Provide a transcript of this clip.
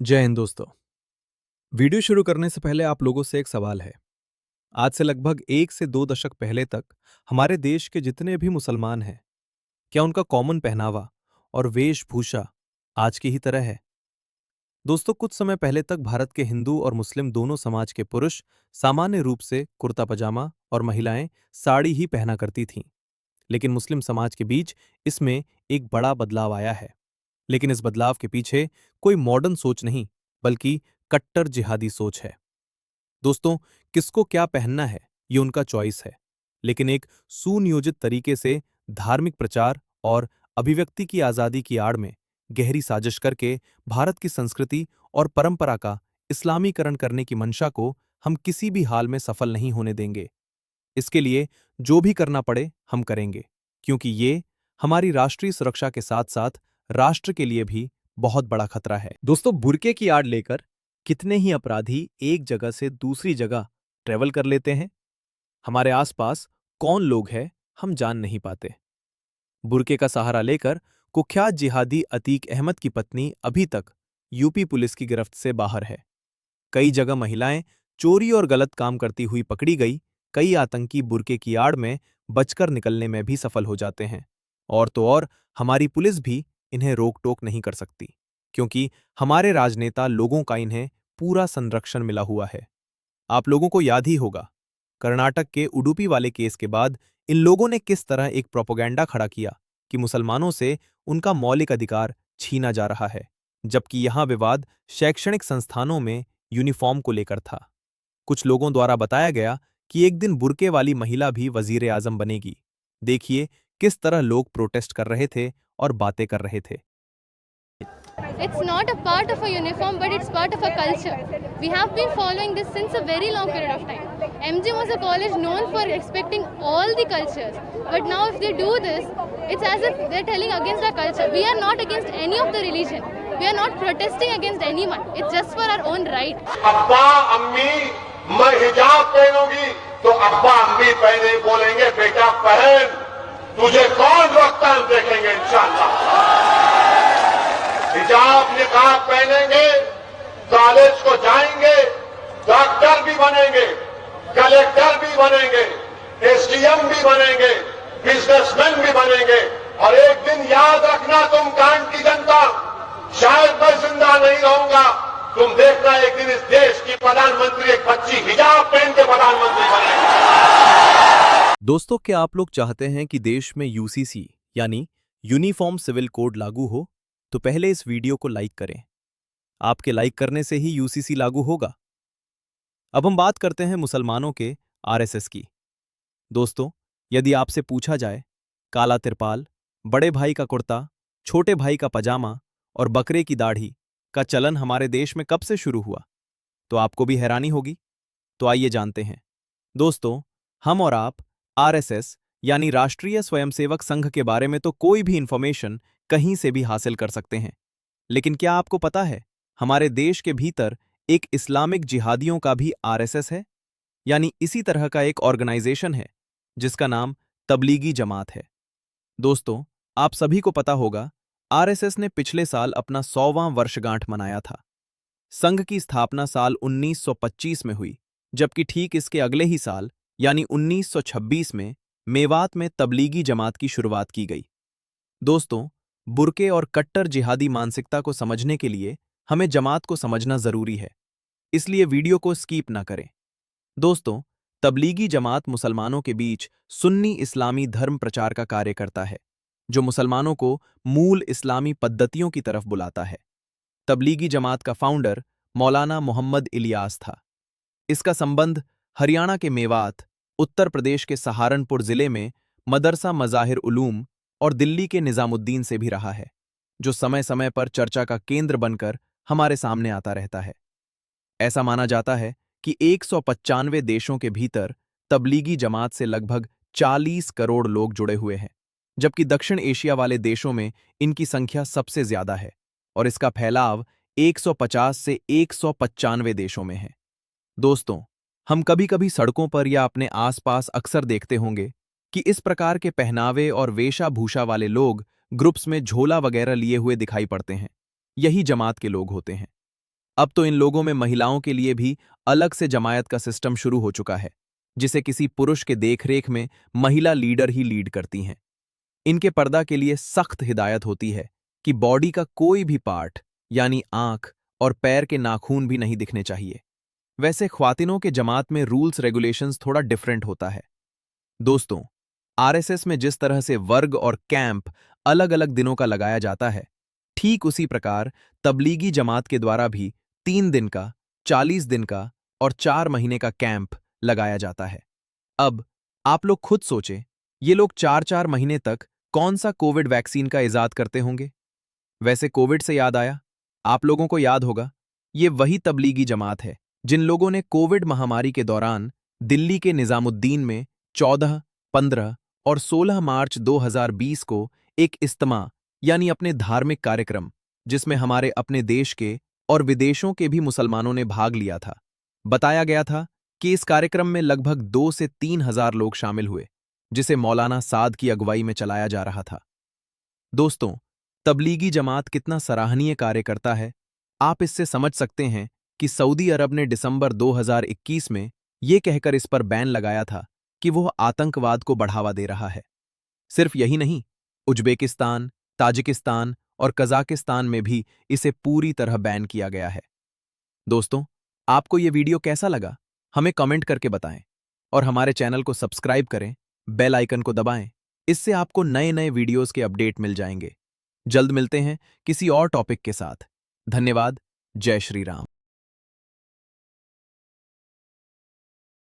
जय हिंद दोस्तों। वीडियो शुरू करने से पहले आप लोगों से एक सवाल है। आज से लगभग 1 से 2 दशक पहले तक हमारे देश के जितने भी मुसलमान हैं, क्या उनका कॉमन पहनावा और वेशभूषा आज की ही तरह है? दोस्तों, कुछ समय पहले तक भारत के हिंदू और मुस्लिम दोनों समाज के पुरुष सामान्य रूप से कुर्ता पजामा और महिलाएं साड़ी ही पहना करती थीं। लेकिन मुस्लिम समाज के बीच इसमें एक बड़ा बदलाव आया है। लेकिन इस बदलाव के पीछे कोई मॉडर्न सोच नहीं, बल्कि कट्टर जिहादी सोच है। दोस्तों, किसको क्या पहनना है ये उनका चॉइस है, लेकिन एक सुनियोजित तरीके से धार्मिक प्रचार और अभिव्यक्ति की आजादी की आड़ में गहरी साजिश करके भारत की संस्कृति और परंपरा का इस्लामीकरण करने की मंशा को हम किसी भी हाल में सफल नहीं होने देंगे। इसके लिए जो भी करना पड़े हम करेंगे, क्योंकि ये हमारी राष्ट्रीय सुरक्षा के साथ साथ राष्ट्र के लिए भी बहुत बड़ा खतरा है। दोस्तों, बुर्के की आड़ लेकर कितने ही अपराधी एक जगह से दूसरी जगह ट्रेवल कर लेते हैं। हमारे आसपास कौन लोग हैं हम जान नहीं पाते। बुर्के का सहारा लेकर कुख्यात जिहादी अतीक अहमद की पत्नी अभी तक यूपी पुलिस की गिरफ्त से बाहर है। कई जगह महिलाएं चोरी और गलत काम करती हुई पकड़ी गई। कई आतंकी बुर्के की आड़ में बचकर निकलने में भी सफल हो जाते हैं। और तो और हमारी पुलिस भी इन्हें रोक टोक नहीं कर सकती, क्योंकि हमारे राजनेता लोगों का इन्हें पूरा संरक्षण मिला हुआ है। आप लोगों को याद ही होगा, कर्नाटक के उडुपी वाले केस के बाद इन लोगों ने किस तरह एक प्रोपेगेंडा खड़ा किया कि मुसलमानों से उनका मौलिक अधिकार छीना जा रहा है, जबकि यहां विवाद शैक्षणिक संस्थानों में यूनिफॉर्म को लेकर था। कुछ लोगों द्वारा बताया गया कि एक दिन बुर्के वाली महिला भी वजीर आजम बनेगी। देखिए किस तरह लोग प्रोटेस्ट कर रहे थे और बातें कर रहे थे। It's not a part of a uniform, but it's part of a culture. We have been following this since a very long period of time. MG was a college known for respecting all the cultures. But now if they do this, it's as if they're telling against our culture. We are not against any of the religion. We are not protesting against anyone. It's just for our own right. अब्बा अम्मी मैं हिजाब पहनूंगी तो अब्बा अम्मी पहने बोलेंगे बेटा पहन, तुझे कौन रोकता हम देखेंगे इंशाअल्लाह। हिजाब निकाब पहनेंगे, कॉलेज को जाएंगे, डॉक्टर भी बनेंगे, कलेक्टर भी बनेंगे, एसडीएम भी बनेंगे, बिजनेसमैन भी बनेंगे। और एक दिन याद रखना तुम कांड की जनता, शायद मैं जिंदा नहीं रहूंगा, तुम देखना एक दिन इस देश की प्रधानमंत्री एक बच्ची हिजाब पहन के प्रधानमंत्री बनेगी। दोस्तों, क्या आप लोग चाहते हैं कि देश में यूसीसी यानी यूनिफॉर्म सिविल कोड लागू हो? तो पहले इस वीडियो को लाइक करें। आपके लाइक करने से ही यूसीसी लागू होगा। अब हम बात करते हैं मुसलमानों के आरएसएस की। दोस्तों, यदि आपसे पूछा जाए काला तिरपाल, बड़े भाई का कुर्ता, छोटे भाई का पजामा और बकरे की दाढ़ी का चलन हमारे देश में कब से शुरू हुआ, तो आपको भी हैरानी होगी। तो आइए जानते हैं। दोस्तों, हम और आप आरएसएस यानी राष्ट्रीय स्वयंसेवक संघ के बारे में तो कोई भी इंफॉर्मेशन कहीं से भी हासिल कर सकते हैं। लेकिन क्या आपको पता है, हमारे देश के भीतर एक इस्लामिक जिहादियों का भी आरएसएस है, यानी इसी तरह का एक ऑर्गेनाइजेशन है जिसका नाम तबलीगी जमात है। दोस्तों, आप सभी को पता होगा, आरएसएस ने पिछले साल अपना 100वां वर्षगांठ मनाया था। संघ की स्थापना साल 1925 में हुई, जबकि ठीक इसके अगले ही साल यानी 1926 में मेवात में तबलीगी जमात की शुरुआत की गई। दोस्तों, बुर्के और कट्टर जिहादी मानसिकता को समझने के लिए हमें जमात को समझना जरूरी है, इसलिए वीडियो को स्किप ना करें। दोस्तों, तबलीगी जमात मुसलमानों के बीच सुन्नी इस्लामी धर्म प्रचार का कार्य करता है, जो मुसलमानों को मूल इस्लामी पद्धतियों की तरफ बुलाता है। तबलीगी जमात का फाउंडर मौलाना मोहम्मद इलियास था। इसका संबंध हरियाणा के मेवात, उत्तर प्रदेश के सहारनपुर जिले में मदरसा मज़ाहिर उलूम और दिल्ली के निजामुद्दीन से भी रहा है, जो समय समय पर चर्चा का केंद्र बनकर हमारे सामने आता रहता है। ऐसा माना जाता है कि 195 देशों के भीतर तबलीगी जमात से लगभग 40 करोड़ लोग जुड़े हुए हैं, जबकि दक्षिण एशिया वाले देशों में इनकी संख्या सबसे ज्यादा है और इसका फैलाव 150 से 195 देशों में है। दोस्तों, हम कभी कभी सड़कों पर या अपने आसपास अक्सर देखते होंगे कि इस प्रकार के पहनावे और वेशभूषा वाले लोग ग्रुप्स में झोला वगैरह लिए हुए दिखाई पड़ते हैं। यही जमात के लोग होते हैं। अब तो इन लोगों में महिलाओं के लिए भी अलग से जमायत का सिस्टम शुरू हो चुका है, जिसे किसी पुरुष के देखरेख में महिला लीडर ही लीड करती हैं। इनके पर्दा के लिए सख्त हिदायत होती है कि बॉडी का कोई भी पार्ट यानी आंख और पैर के नाखून भी नहीं दिखने चाहिए। वैसे ख्वातिनों के जमात में रूल्स रेगुलेशंस थोड़ा डिफरेंट होता है। दोस्तों, आरएसएस में जिस तरह से वर्ग और कैंप अलग अलग दिनों का लगाया जाता है, ठीक उसी प्रकार तबलीगी जमात के द्वारा भी 3 दिन का, 40 दिन का और 4 महीने का कैंप लगाया जाता है। अब आप लोग खुद सोचें, ये लोग 4-4 महीने तक कौन सा कोविड वैक्सीन का इजाद करते होंगे? वैसे कोविड से याद आया, आप लोगों को याद होगा, ये वही तबलीगी जमात है जिन लोगों ने कोविड महामारी के दौरान दिल्ली के निजामुद्दीन में 14, 15 और 16 मार्च 2020 को एक इज्तिमा यानी अपने धार्मिक कार्यक्रम, जिसमें हमारे अपने देश के और विदेशों के भी मुसलमानों ने भाग लिया था। बताया गया था कि इस कार्यक्रम में लगभग 2 से 3 हजार लोग शामिल हुए, जिसे मौलाना साद की अगुवाई में चलाया जा रहा था। दोस्तों, तबलीगी जमात कितना सराहनीय कार्य करता है, आप इससे समझ सकते हैं कि सऊदी अरब ने दिसंबर 2021 में ये कहकर इस पर बैन लगाया था कि वह आतंकवाद को बढ़ावा दे रहा है। सिर्फ यही नहीं, उज्बेकिस्तान, ताजिकिस्तान और कजाकिस्तान में भी इसे पूरी तरह बैन किया गया है। दोस्तों, आपको ये वीडियो कैसा लगा, हमें कमेंट करके बताएं और हमारे चैनल को सब्सक्राइब करें, बेल आइकन को दबाएं। इससे आपको नए नए वीडियोस के अपडेट मिल जाएंगे। जल्द मिलते हैं किसी और टॉपिक के साथ। धन्यवाद। जय श्री राम।